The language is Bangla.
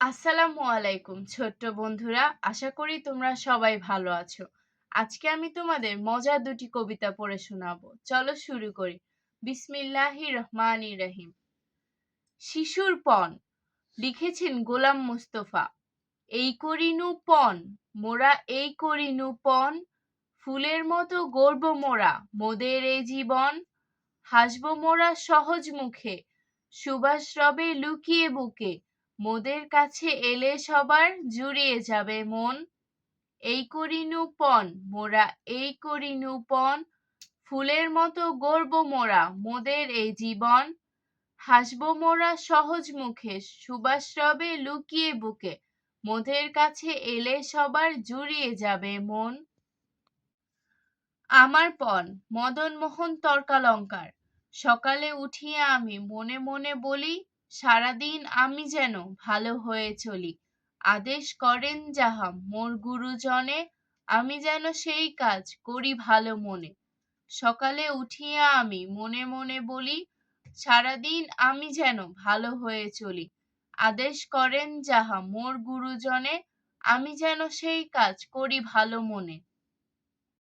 আসসালামু আলাইকুম ছোট্ট বন্ধুরা, আশা করি তোমরা সবাই ভালো আছো। আজকে আমি তোমাদের মজার দুটি কবিতা পড়ে শোনাবো। চলো শুরু করি। বিসমিল্লাহির রহমানির রহিম। শিশুর পণ, লিখেছেন গোলাম মুস্তফা। এই করিনু পণ, মোরা এই করিনু পণ, ফুলের মতো গড়ব মোরা মোদের এই জীবন। হাসবো মোরা সহজ মুখে, সুবাস রবে লুকিয়ে বুকে, মোদের কাছে এলে সবার জুড়িয়ে যাবে মন। এই করিনু পণ, মোরা এই করিনু পণ, ফুলের মতো গড়ব মোরা মোদের এই জীবন। হাসবো মোরা সহজ মুখে, সুবাস রবে লুকিয়ে বুকে, মোদের কাছে এলে সবার জুড়িয়ে যাবে মন। আমার পণ, মদন মোহন তর্কালঙ্কার। সকালে উঠিয়া আমি মনে মনে বলি, সারাদিন আমি যেন ভালো হয়ে চলি। আদেশ করেন যাহা মোর গুরুজনে, আমি যেন সেই কাজ করি ভালো মনে। সকালে উঠিয়া আমি মনে মনে বলি, সারাদিন আমি যেন ভালো হয়ে চলি। আদেশ করেন যাহা মোর গুরুজনে, আমি যেন সেই কাজ করি ভালো মনে।